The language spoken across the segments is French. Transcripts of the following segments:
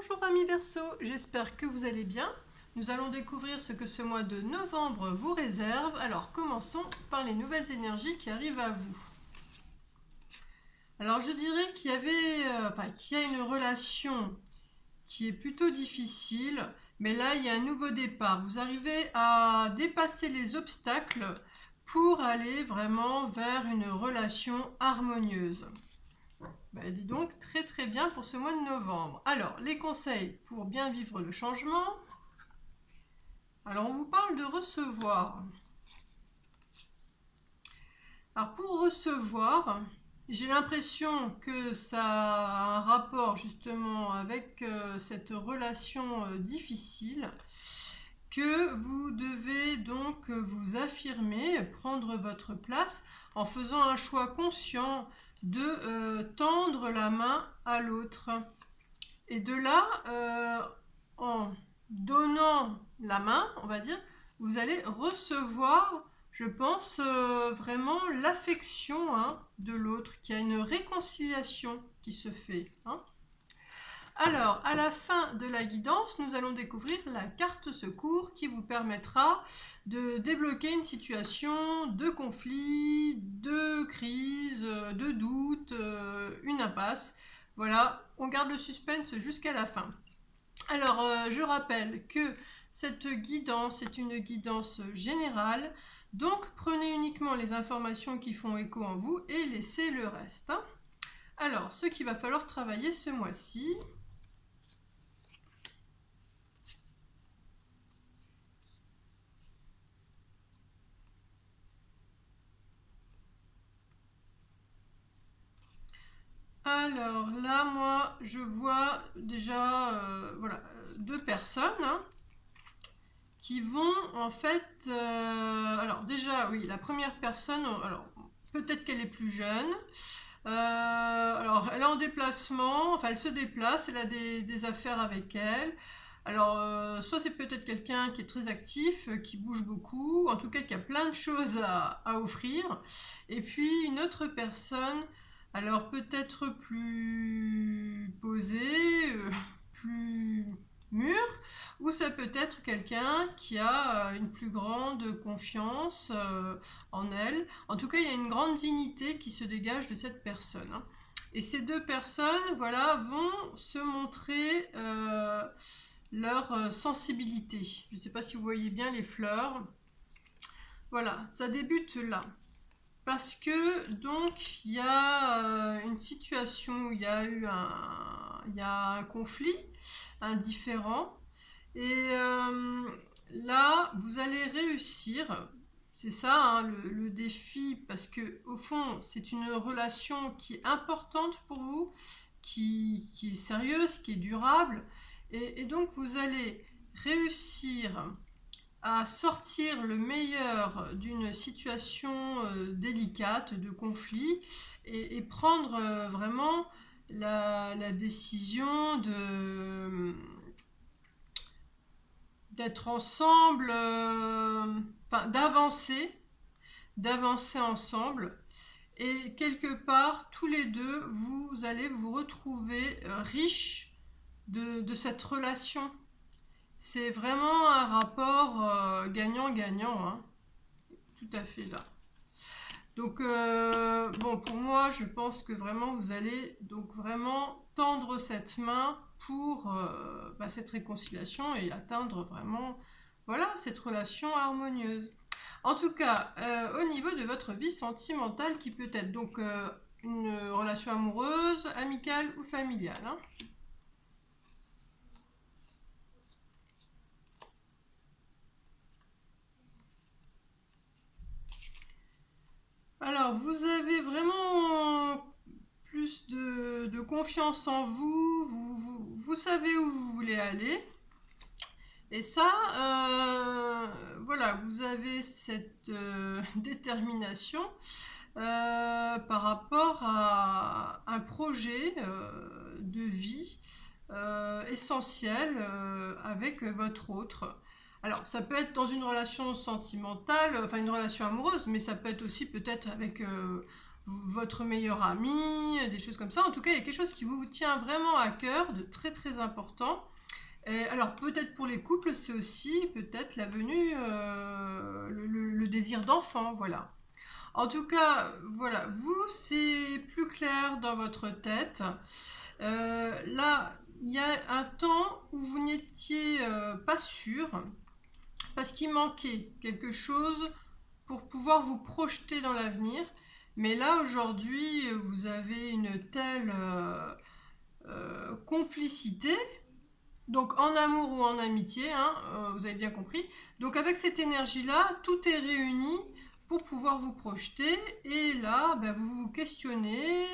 Bonjour amis Verseau, j'espère que vous allez bien. Nous allons découvrir ce que ce mois de novembre vous réserve. Alors commençons par les nouvelles énergies qui arrivent à vous. Alors je dirais qu'il y a une relation qui est plutôt difficile, mais là il y a un nouveau départ. Vous arrivez à dépasser les obstacles pour aller vraiment vers une relation harmonieuse. Dis donc, très très bien pour ce mois de novembre. Alors, les conseils pour bien vivre le changement. Alors, on vous parle de recevoir. Alors, pour recevoir, j'ai l'impression que ça a un rapport justement avec cette relation difficile, que vous devez donc vous affirmer, prendre votre place en faisant un choix conscient de tendre la main à l'autre. Et de là, en donnant la main, on va dire, vous allez recevoir, je pense, vraiment l'affection de l'autre, qu'il y a une réconciliation qui se fait. Alors, à la fin de la guidance, nous allons découvrir la carte secours qui vous permettra de débloquer une situation de conflit, de crise, de doute, une impasse. Voilà, on garde le suspense jusqu'à la fin. Alors, je rappelle que cette guidance est une guidance générale, donc prenez uniquement les informations qui font écho en vous et laissez le reste. Alors, ce qu'il va falloir travailler ce mois-ci. Alors là, moi, je vois déjà deux personnes qui vont en fait... alors déjà, oui, la première personne, alors peut-être qu'elle est plus jeune. Alors, elle est en déplacement, enfin, elle se déplace, elle a des affaires avec elle. Alors, soit c'est peut-être quelqu'un qui est très actif, qui bouge beaucoup, en tout cas qui a plein de choses à offrir. Et puis, une autre personne, alors peut-être plus posée, plus mûre, ou ça peut être quelqu'un qui a une plus grande confiance en elle. En tout cas, il y a une grande dignité qui se dégage de cette personne. Et ces deux personnes, voilà, vont se montrer leur sensibilité. Je ne sais pas si vous voyez bien les fleurs. Voilà, ça débute là. Parce que donc il y a une situation où il y a eu un conflit, un différend, et là vous allez réussir. C'est ça le défi, parce que au fond c'est une relation qui est importante pour vous, qui est sérieuse, qui est durable, et donc vous allez réussir à sortir le meilleur d'une situation délicate, de conflit, et prendre vraiment la décision d'être ensemble, d'avancer ensemble. Et quelque part, tous les deux, vous allez vous retrouver riches de cette relation. C'est vraiment un rapport gagnant-gagnant, tout à fait là. Donc, pour moi, je pense que vraiment, vous allez donc vraiment tendre cette main pour cette réconciliation et atteindre vraiment, voilà, cette relation harmonieuse. En tout cas, au niveau de votre vie sentimentale, qui peut être donc une relation amoureuse, amicale ou familiale. Alors, vous avez vraiment plus de confiance en vous, vous savez où vous voulez aller. Et ça, voilà, vous avez cette détermination par rapport à un projet de vie essentiel avec votre autre. Alors, ça peut être dans une relation sentimentale, enfin une relation amoureuse, mais ça peut être aussi peut-être avec votre meilleur ami, des choses comme ça. En tout cas, il y a quelque chose qui vous tient vraiment à cœur, de très très important. Et alors peut-être pour les couples, c'est aussi peut-être la venue, le désir d'enfant, voilà. En tout cas, voilà, vous, c'est plus clair dans votre tête. Là, il y a un temps où vous n'étiez pas sûr, parce qu'il manquait quelque chose pour pouvoir vous projeter dans l'avenir. Mais là, aujourd'hui, vous avez une telle complicité, donc en amour ou en amitié, hein, vous avez bien compris. Donc avec cette énergie-là, tout est réuni pour pouvoir vous projeter. Et là, ben, vous vous questionnez,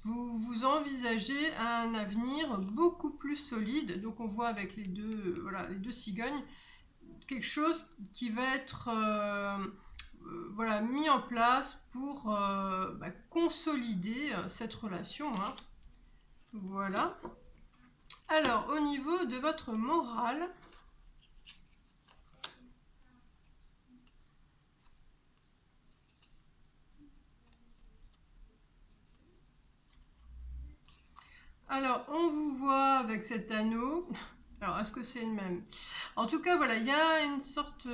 vous envisagez un avenir beaucoup plus solide. Donc on voit avec les deux, voilà, les deux cigognes, quelque chose qui va être voilà, mis en place pour bah, consolider cette relation, hein. Voilà. Alors, au niveau de votre morale, alors on vous voit avec cet anneau. Alors, est-ce que c'est le même? En tout cas, voilà, il y a une sorte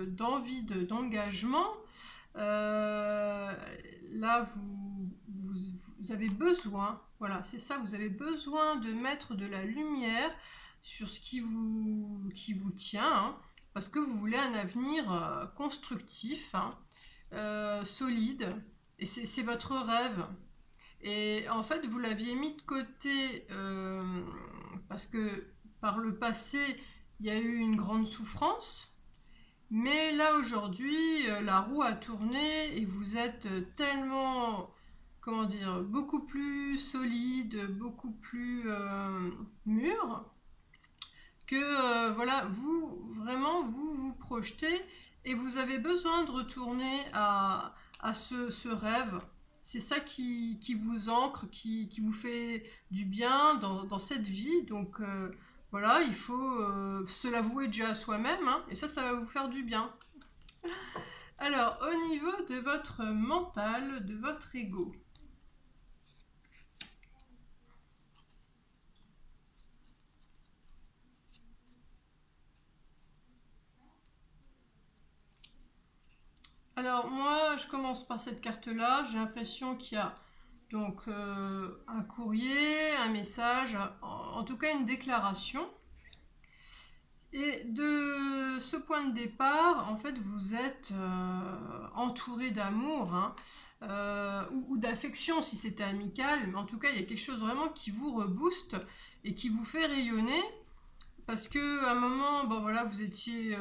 d'envie d'engagement. Là, vous avez besoin, voilà, c'est ça, vous avez besoin de mettre de la lumière sur ce qui vous tient, hein, parce que vous voulez un avenir constructif, hein, solide, et c'est votre rêve. Et en fait, vous l'aviez mis de côté parce que par le passé, il y a eu une grande souffrance. Mais là, aujourd'hui, la roue a tourné et vous êtes tellement, comment dire, beaucoup plus solide, beaucoup plus mûr, que voilà, vous, vraiment, vous vous projetez et vous avez besoin de retourner à ce rêve. C'est ça qui vous ancre, qui vous fait du bien dans cette vie. Donc voilà, il faut se l'avouer déjà à soi-même, hein, et ça va vous faire du bien. Alors, au niveau de votre mental, de votre ego. Alors moi, je commence par cette carte-là. J'ai l'impression qu'il y a donc un courrier, un message, en tout cas une déclaration. Et de ce point de départ, en fait, vous êtes entouré d'amour, hein, ou d'affection si c'était amical, mais en tout cas, il y a quelque chose vraiment qui vous rebooste et qui vous fait rayonner, parce que à un moment, bon voilà, vous étiez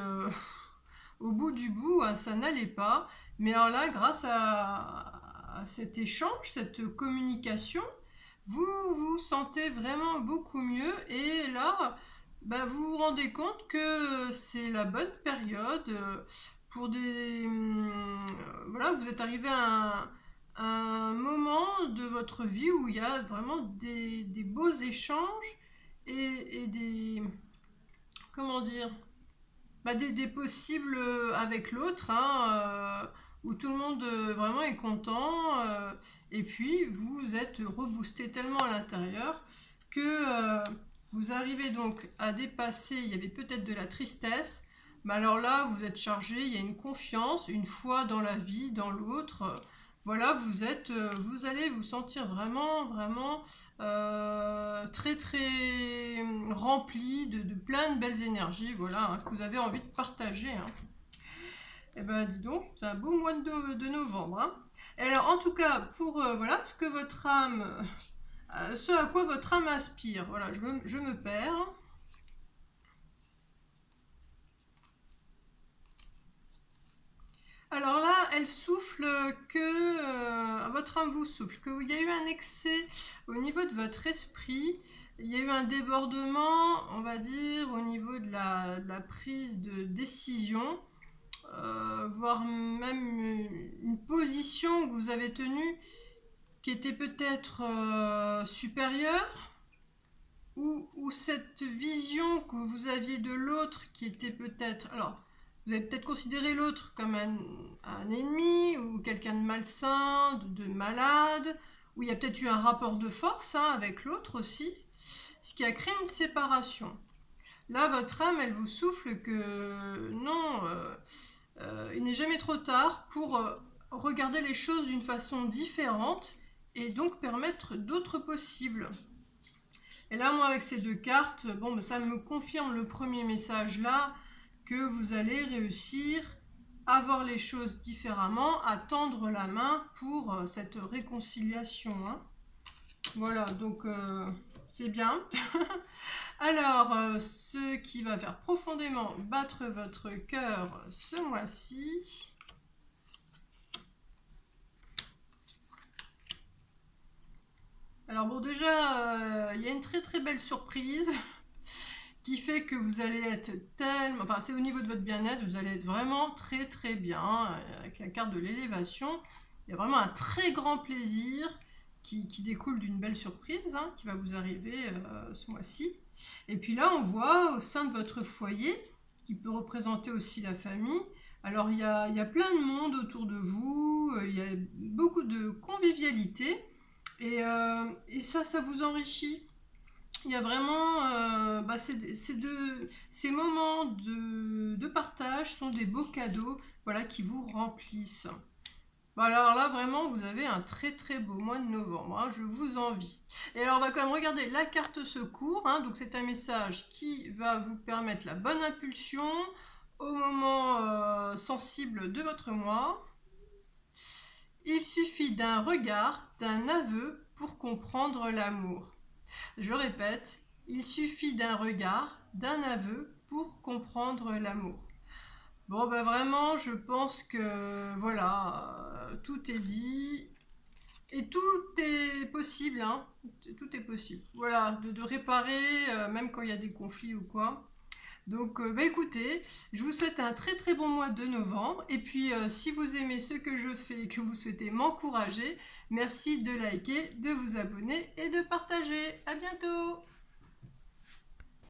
au bout du bout, hein, ça n'allait pas, mais alors là, grâce à cet échange, cette communication, vous vous sentez vraiment beaucoup mieux, et là, bah, vous vous rendez compte que c'est la bonne période pour des... voilà, vous êtes arrivé à un moment de votre vie où il y a vraiment des beaux échanges et des... comment dire? Bah, des possibles avec l'autre, hein, où tout le monde vraiment est content, et puis vous êtes reboosté tellement à l'intérieur que vous arrivez donc à dépasser, il y avait peut-être de la tristesse, mais alors là vous êtes chargé, il y a une confiance, une foi dans la vie, dans l'autre, voilà, vous allez vous sentir vraiment, vraiment très très rempli de plein de belles énergies, voilà, hein, que vous avez envie de partager, hein. Et ben dis donc, c'est un beau mois de novembre, hein. Et alors en tout cas, pour voilà, ce que votre âme, ce à quoi votre âme aspire, voilà, je me perds. Alors là, elle souffle que votre âme vous souffle, qu'il y a eu un excès au niveau de votre esprit, il y a eu un débordement, on va dire, au niveau de la prise de décision, voire même une position que vous avez tenue qui était peut-être supérieure, ou cette vision que vous aviez de l'autre qui était peut-être... Alors, Vous avez peut-être considéré l'autre comme un ennemi ou quelqu'un de malsain, de malade, ou il y a peut-être eu un rapport de force hein, avec l'autre aussi, ce qui a créé une séparation. Là, votre âme, elle vous souffle que non, il n'est jamais trop tard pour regarder les choses d'une façon différente et donc permettre d'autres possibles. Et là, moi, avec ces deux cartes, bon, ça me confirme le premier message là, que vous allez réussir à voir les choses différemment, à tendre la main pour cette réconciliation. Hein. Voilà, donc c'est bien. Alors, ce qui va faire profondément battre votre cœur ce mois-ci. Alors bon, déjà, il y a une très très belle surprise qui fait que vous allez être tellement... Enfin, c'est au niveau de votre bien-être, vous allez être vraiment très très bien. Avec la carte de l'élévation, il y a vraiment un très grand plaisir qui découle d'une belle surprise hein, qui va vous arriver ce mois-ci. Et puis là, on voit au sein de votre foyer, qui peut représenter aussi la famille, alors il y a plein de monde autour de vous, il y a beaucoup de convivialité, et ça vous enrichit. Il y a vraiment, ces moments de partage sont des beaux cadeaux voilà, qui vous remplissent. Bon, alors là, vraiment, vous avez un très très beau mois de novembre, hein, je vous envie. Et alors, on va quand même regarder la carte secours, hein, donc c'est un message qui va vous permettre la bonne impulsion au moment sensible de votre mois. Il suffit d'un regard, d'un aveu pour comprendre l'amour. Je répète, il suffit d'un regard, d'un aveu pour comprendre l'amour. Bon, ben vraiment, je pense que voilà, tout est dit et tout est possible, hein. Tout est possible. Voilà, de réparer, même quand il y a des conflits ou quoi. Donc, bah écoutez, je vous souhaite un très très bon mois de novembre. Et puis, si vous aimez ce que je fais et que vous souhaitez m'encourager, merci de liker, de vous abonner et de partager. À bientôt!